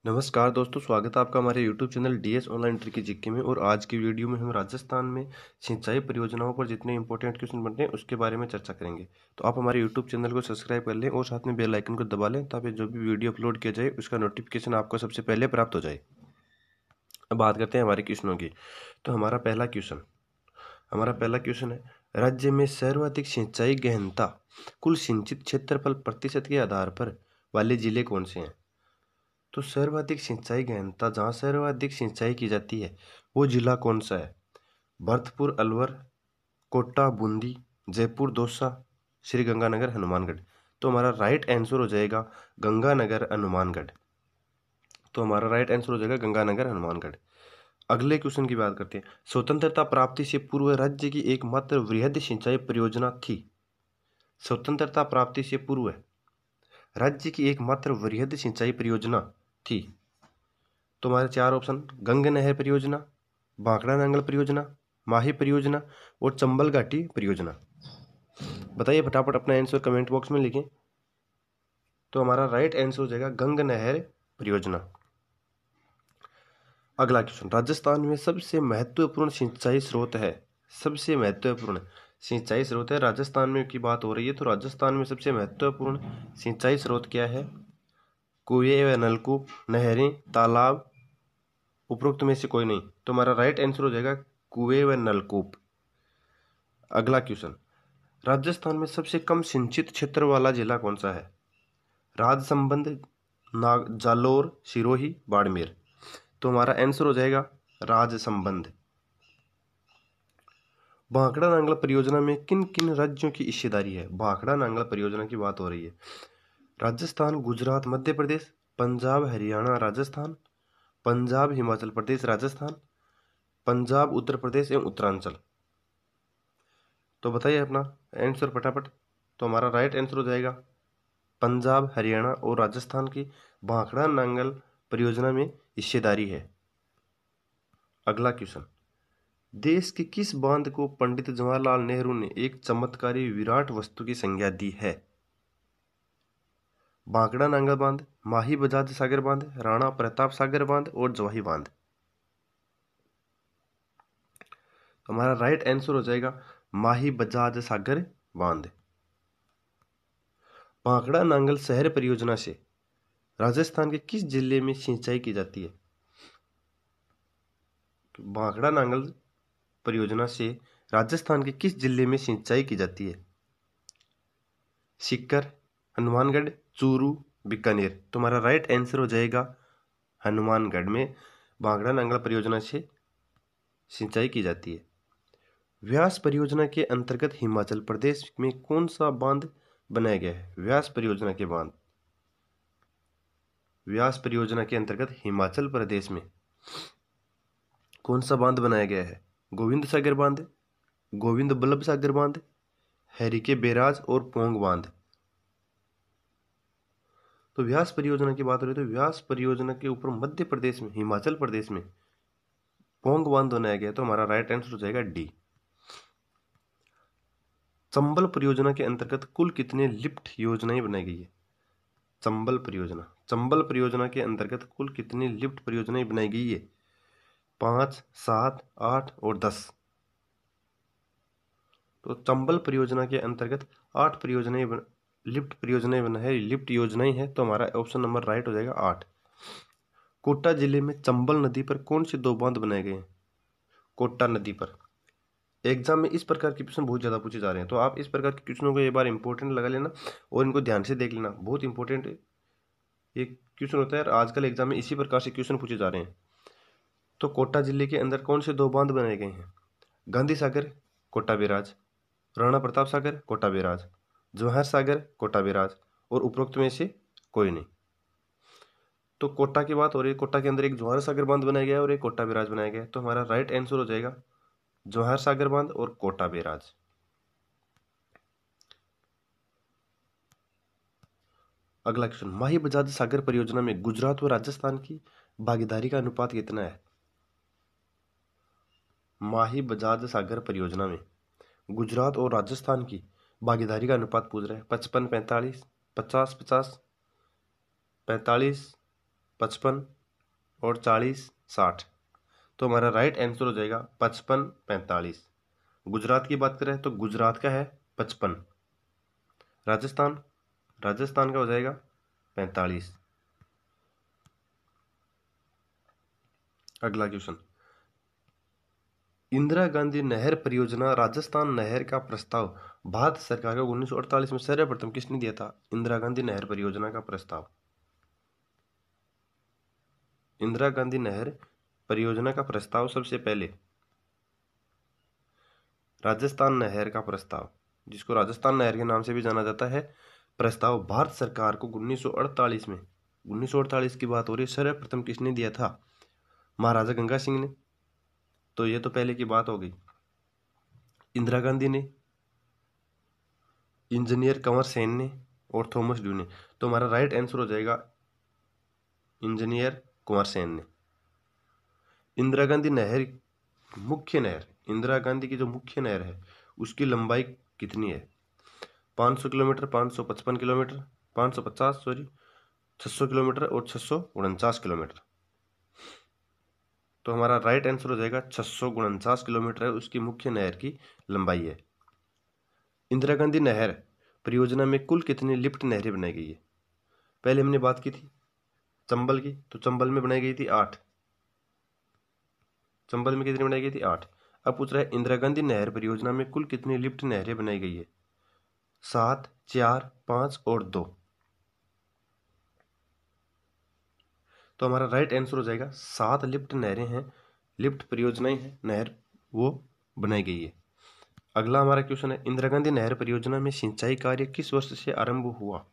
नमस्कार दोस्तों, स्वागत है आपका हमारे YouTube channel DS online tricky GK में। और आज की वीडियो में हम राजस्थान में सिंचाई परियोजनाओं पर जितने इंपॉर्टेंट क्वेश्चन बनते हैं उसके बारे में चर्चा करेंगे। तो आप हमारे YouTube चैनल को सब्सक्राइब कर लें और साथ में बेल आइकन को दबा लें ताकि जो भी वीडियो अपलोड किया जाए उसका नोटिफिकेशन आपको सबसे पहले प्राप्त हो जाए। अब बात करते हैं हमारे क्वेश्चनों की। तो हमारा पहला क्वेश्चन है, राज्य में सर्वाधिक सिंचाई गहनता कुल सिंचित क्षेत्रफल प्रतिशत के आधार पर वाले जिले कौन से हैं? तो सर्वाधिक सिंचाई गहनता जहाँ सर्वाधिक सिंचाई की जाती है वो जिला कौन सा है? भरतपुर, अलवर, कोटा, बूंदी, जयपुर, दौसा, श्री गंगानगर, हनुमानगढ़। तो हमारा राइट आंसर हो जाएगा गंगानगर, हनुमानगढ़। हनुमानगढ़। अगले क्वेश्चन की बात करते हैं। स्वतंत्रता प्राप्ति से पूर्व राज्य की एकमात्र वृहद सिंचाई परियोजना थी। स्वतंत्रता प्राप्ति से पूर्व राज्य की एकमात्र वृहद सिंचाई परियोजना थी। तो हमारे चार ऑप्शन, गंग नहर परियोजना, भाखड़ा नांगल परियोजना, माही परियोजना और चंबल घाटी परियोजना। बताइए फटाफट अपना आंसर कमेंट बॉक्स में लिखें। तो हमारा राइट आंसर हो जाएगा गंग नहर परियोजना। अगला क्वेश्चन, राजस्थान में सबसे महत्वपूर्ण सिंचाई स्रोत है। सबसे महत्वपूर्ण सिंचाई स्रोत है राजस्थान में की बात हो रही है। तो राजस्थान में सबसे महत्वपूर्ण सिंचाई स्रोत क्या है? कुएं व नलकूप, नहरें, तालाब, उपरोक्त में से कोई नहीं। तो हमारा राइट आंसर हो जाएगा कुएं व नलकूप। अगला क्वेश्चन, राजस्थान में सबसे कम सिंचित क्षेत्र वाला जिला कौन सा है? राजसमंद, जालोर, सिरोही, बाड़मेर। तो हमारा आंसर हो जाएगा राजसमंद। भाखड़ा नांगल परियोजना में किन किन राज्यों की हिस्सेदारी है? भाखड़ा नांगल परियोजना की बात हो रही है। राजस्थान, गुजरात, मध्य प्रदेश, पंजाब, हरियाणा, राजस्थान, पंजाब, हिमाचल प्रदेश, राजस्थान, पंजाब, उत्तर प्रदेश एवं उत्तरांचल। तो बताइए अपना आंसर फटाफट। तो हमारा राइट आंसर हो जाएगा पंजाब, हरियाणा और राजस्थान की भाखड़ा नांगल परियोजना में हिस्सेदारी है। अगला क्वेश्चन, देश के किस बांध को पंडित जवाहरलाल नेहरू ने एक चमत्कारी विराट वस्तु की संज्ञा दी है? भाखड़ा नांगल बांध, माही बजाज सागर बांध, राणा प्रताप सागर बांध और जवाही बांध। तो हमारा राइट आंसर हो जाएगा माही बजाज सागर बांध। भाखड़ा नांगल शहर परियोजना से राजस्थान के किस जिले में सिंचाई की जाती है? तो भाखड़ा नांगल परियोजना से राजस्थान के किस जिले में सिंचाई की जाती है? सीकर, हनुमानगढ़, चूरू, बीकानेर। तो हमारा राइट आंसर हो जाएगा हनुमानगढ़ में भाखड़ा नांगल परियोजना से सिंचाई की जाती है। व्यास परियोजना के अंतर्गत हिमाचल प्रदेश में कौन सा बांध बनाया गया है? व्यास परियोजना के अंतर्गत हिमाचल प्रदेश में कौन सा बांध बनाया गया है? गोविंद सागर बांध, गोविंद बल्लभ सागर बांध, हरिके बैराज और पोंग बांध। तो व्यास परियोजना की बात हो रही है तो व्यास परियोजना के ऊपर मध्य प्रदेश में, हिमाचल प्रदेश में पोंग बांध बनाया गया। तो हमारा राइट आंसर हो जाएगा डी। चंबल परियोजना के अंतर्गत कुल कितने लिफ्ट योजनाएं बनाई गई है? चंबल परियोजना के अंतर्गत कुल कितनी लिफ्ट परियोजनाएं बनाई गई है? 5, 7, 8 और 10। तो चंबल परियोजना के अंतर्गत 8 लिफ्ट योजनाएं हैं। तो हमारा ऑप्शन नंबर राइट हो जाएगा 8। कोटा जिले में चंबल नदी पर कौन से 2 बांध बनाए गए हैं? कोटा नदी पर। एग्जाम में इस प्रकार के क्वेश्चन बहुत ज्यादा पूछे जा रहे हैं, तो आप इस प्रकार के क्वेश्चनों को एक बार इंपॉर्टेंट लगा लेना और इनको ध्यान से देख लेना। बहुत इंपॉर्टेंट ये क्वेश्चन होता है, आजकल एग्जाम में इसी प्रकार से क्वेश्चन पूछे जा रहे हैं। तो कोटा जिले के अंदर कौन से 2 बांध बनाए गए हैं? Gandhi Sagar, Kota barrage, Rana Pratap Sagar, Kota barrage, Jawahar Sagar, Kota barrage और उपरोक्त में से कोई नहीं। तो कोटा की बात हो रही है, कोटा के अंदर एक जवाहर सागर बांध बनाया गया है और एक कोटा बैराज बनाया गया है। तो हमारा राइट आंसर हो जाएगा जवाहर सागर बांध और कोटा बैराज। अगला क्वेश्चन, माही बजाज सागर परियोजना में गुजरात व राजस्थान की भागीदारी का अनुपात कितना है? माही बजाज सागर परियोजना में गुजरात और राजस्थान की भागीदारी का अनुपात पूछ रहे हैं। 55, 45, 50, 50, 45, 55 और 40 60। तो हमारा राइट आंसर हो जाएगा 55 45। गुजरात की बात करें तो गुजरात का है 55। राजस्थान राजस्थान का हो जाएगा 45। अगला क्वेश्चन, इंदिरा गांधी नहर परियोजना राजस्थान नहर का प्रस्ताव भारत सरकार को 1948 में सर्वप्रथम किसने दिया था? इंदिरा गांधी नहर परियोजना का प्रस्ताव, इंदिरा गांधी नहर परियोजना का प्रस्ताव सबसे पहले राजस्थान नहर का प्रस्ताव, जिसको राजस्थान नहर के नाम से भी जाना जाता है, प्रस्ताव भारत सरकार को 1948 में, 1948 की बात हो रही है, सर्वप्रथम किसने दिया था? महाराजा गंगा सिंह ने। तो ये तो पहले की बात हो गई। इंदिरा गांधी ने, इंजीनियर कंवर सेन ने और थॉमस ड्यू ने। तो हमारा राइट आंसर हो जाएगा इंजीनियर कुंवर सेन ने। इंदिरा गांधी नहर, मुख्य नहर, इंदिरा गांधी की जो मुख्य नहर है उसकी लंबाई कितनी है? 500 किलोमीटर, 555 किलोमीटर, 550 सॉरी 600 किलोमीटर और 649 किलोमीटर। तो हमारा राइट आंसर हो जाएगा 649 किलोमीटर है उसकी मुख्य नहर की लंबाई है। इंदिरा गांधी नहर परियोजना में कुल कितनी लिफ्ट नहरें बनाई गई है? पहले हमने बात की थी चंबल की, तो चंबल में बनाई गई थी 8। चंबल में कितनी बनाई गई थी? 8। अब पूछ रहा है इंदिरा गांधी नहर परियोजना में कुल कितनी लिफ्ट नहरें बनाई गई है? 7, 4, 5 और 2। तो हमारा राइट आंसर हो जाएगा 7 लिफ्ट नहरें हैं, लिफ्ट परियोजनाएं हैं, नहर वो बनाई गई है। अगला हमारा क्वेश्चन है, इंदिरा गांधी नहर परियोजना में सिंचाई कार्य किस वर्ष से आरंभ हुआ?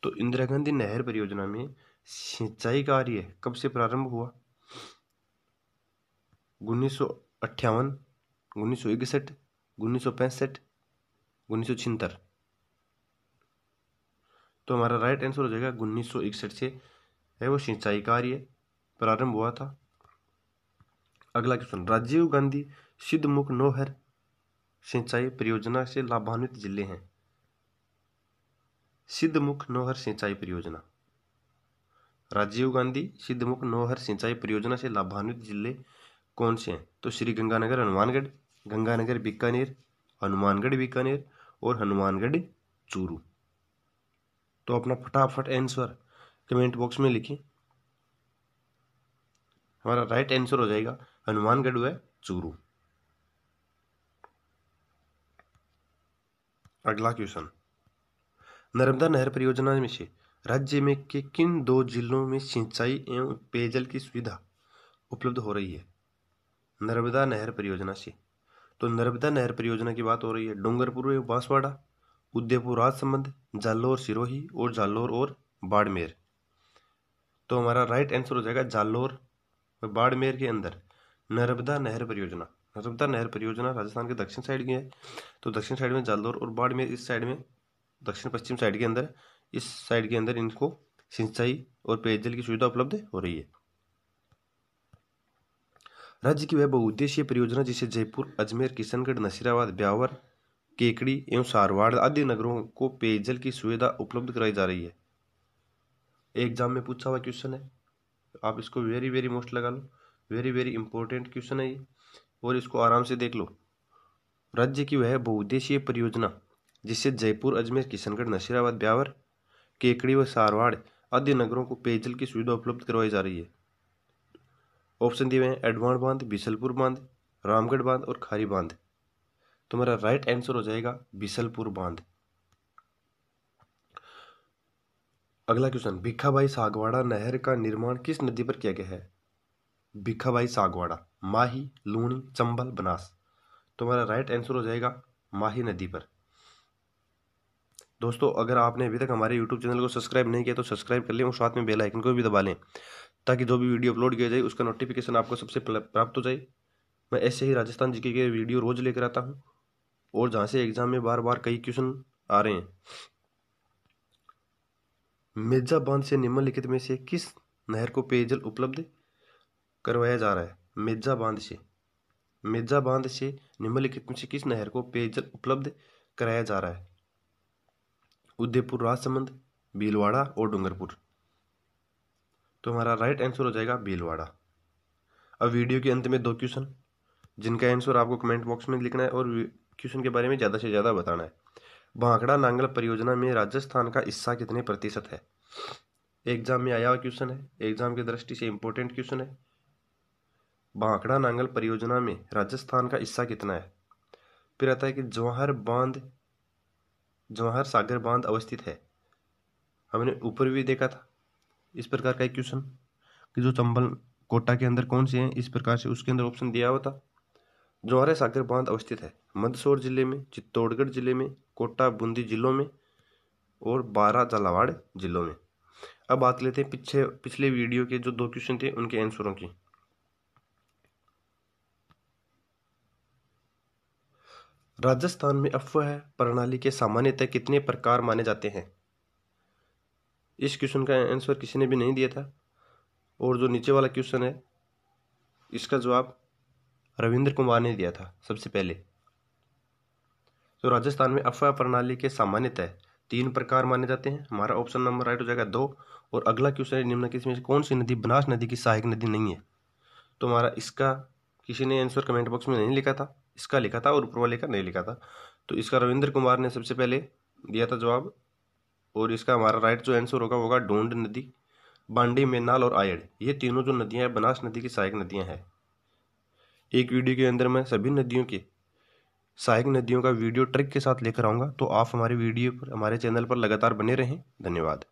तो इंदिरा गांधी नहर परियोजना में सिंचाई कार्य कब से प्रारंभ हुआ? 1958, 1961, 1965, 1976। तो हमारा राइट आंसर हो जाएगा 1961 से है वो सिंचाई कार्य प्रारंभ हुआ था। अगला क्वेश्चन, राजीव गांधी सिद्धमुख नौहर सिंचाई परियोजना से लाभान्वित जिले हैं। सिद्धमुख नौहर सिंचाई परियोजना, राजीव गांधी सिद्धमुख नौहर सिंचाई परियोजना से लाभान्वित जिले कौन से हैं? तो श्री गंगानगर हनुमानगढ़, गंगानगर बीकानेर, हनुमानगढ़ बीकानेर और हनुमानगढ़ चूरू। तो अपना फटाफट आंसर कमेंट बॉक्स में लिखें। हमारा राइट आंसर हो जाएगा हनुमानगढ़ व चूरू। अगला क्वेश्चन, नर्मदा नहर परियोजना में से राज्य में के किन 2 जिलों में सिंचाई एवं पेयजल की सुविधा उपलब्ध हो रही है? नर्मदा नहर परियोजना से, तो नर्मदा नहर परियोजना की बात हो रही है डूंगरपुर एवं बांसवाड़ा, उदयपुर राजसमंद, जालोर सिरोही और जालोर और बाड़मेर। तो हमारा राइट आंसर हो जाएगा जालोर व बाड़मेर के अंदर नर्मदा नहर परियोजना। नर्मदा नहर परियोजना राजस्थान के दक्षिण साइड की है, तो दक्षिण साइड में जालोर और बाड़मेर, इस साइड में दक्षिण पश्चिम साइड के अंदर, इस साइड के अंदर इनको सिंचाई और पेयजल की सुविधा उपलब्ध हो रही है। राज्य की वह बहुउद्देशीय परियोजना जिसे जयपुर, अजमेर, किशनगढ़, नसीराबाद, ब्यावर, केकड़ी एवं सारवाड़ आदि नगरों को पेयजल की सुविधा उपलब्ध कराई जा रही है। एग्जाम में पूछा हुआ क्वेश्चन है, आप इसको वेरी वेरी मोस्ट लगा लो, वेरी वेरी इंपॉर्टेंट क्वेश्चन है ये, और इसको आराम से देख लो। राज्य की वह बहुउद्देशीय परियोजना जिससे जयपुर, अजमेर, किशनगढ़, नसीराबाद, ब्यावर, केकड़ी व सारवाड़ आदि नगरों को पेयजल की सुविधा उपलब्ध करवाई जा रही है। ऑप्शन दिए हुए हैं एडवाण बांध, बिसलपुर बांध, रामगढ़ बांध और खारी बांध। तो मेरा राइट आंसर हो जाएगा बिसलपुर बांध। अगला क्वेश्चन, भिखाबाई सागवाड़ा नहर का निर्माण किस नदी पर किया गया है? भिखाबाई सागवाड़ा, माही, लूणी, चंबल, बनास। तो हमारा राइट आंसर हो जाएगा माही नदी पर। दोस्तों, अगर आपने अभी तक हमारे YouTube चैनल को सब्सक्राइब नहीं किया तो सब्सक्राइब कर लें और साथ में बेल आइकन को भी दबा लें, ताकि जो भी वीडियो अपलोड किया जाए उसका नोटिफिकेशन आपको सबसे प्राप्त हो जाए। मैं ऐसे ही राजस्थान जीके के वीडियो रोज लेकर आता हूँ, और जहाँ से एग्जाम में बार बार कई क्वेश्चन आ रहे हैं। मेजा बांध से निम्नलिखित में से किस नहर को पेयजल उपलब्ध करवाया जा रहा है? मेजा बांध से, मेजा बांध से निम्नलिखित में से किस नहर को पेयजल उपलब्ध कराया जा रहा है? उदयपुर राजसमंद, भीलवाड़ा और डूंगरपुर। तो हमारा राइट आंसर हो जाएगा भीलवाड़ा। अब वीडियो के अंत में 2 क्वेश्चन, जिनका आंसर आपको कमेंट बॉक्स में लिखना है और क्वेश्चन के बारे में ज़्यादा से ज़्यादा बताना है। भाखड़ा नांगल परियोजना में राजस्थान का हिस्सा कितने प्रतिशत है? एग्जाम में आया हुआ क्वेश्चन है, एग्जाम की दृष्टि से इंपॉर्टेंट क्वेश्चन है। भाखड़ा नांगल परियोजना में राजस्थान का हिस्सा कितना है? फिर आता है कि जवाहर सागर बांध अवस्थित है। हमने ऊपर भी देखा था इस प्रकार का एक क्वेश्चन कि जो चंबल कोटा के अंदर कौन से हैं, इस प्रकार से उसके अंदर ऑप्शन दिया हुआ था। जवाहर सागर बांध अवस्थित है मंदसौर जिले में, चित्तौड़गढ़ जिले में, कोटा बूंदी जिलों में और बारां झालावाड़ जिलों में। अब बात लेते हैं पिछले वीडियो के जो 2 क्वेश्चन थे उनके आंसरों की। राजस्थान में अपव्यय प्रणाली के सामान्यतः कितने प्रकार माने जाते हैं? इस क्वेश्चन का आंसर किसी ने भी नहीं दिया था, और जो नीचे वाला क्वेश्चन है इसका जवाब रविंद्र कुमार ने दिया था सबसे पहले। तो राजस्थान में अपव्यय प्रणाली के सामान्यतः 3 प्रकार माने जाते हैं। हमारा ऑप्शन नंबर राइट हो जाएगा 2। और अगला क्वेश्चन है निम्नलिखित में से कौन सी नदी बनास नदी की सहायक नदी नहीं है? तो हमारा इसका किसी ने आंसर कमेंट बॉक्स में नहीं लिखा था, इसका लिखा था और ऊपर वाले का नहीं लिखा था। तो इसका रविंद्र कुमार ने सबसे पहले दिया था जवाब, और इसका हमारा राइट जो आंसर होगा ढूंढ नदी, बांडी, मेनाल और आयड़, ये तीनों जो नदियां हैं बनास नदी की सहायक नदियां हैं। एक वीडियो के अंदर मैं सभी नदियों के सहायक नदियों का वीडियो ट्रिक के साथ लेकर आऊंगा, तो आप हमारे वीडियो पर, हमारे चैनल पर लगातार बने रहें। धन्यवाद।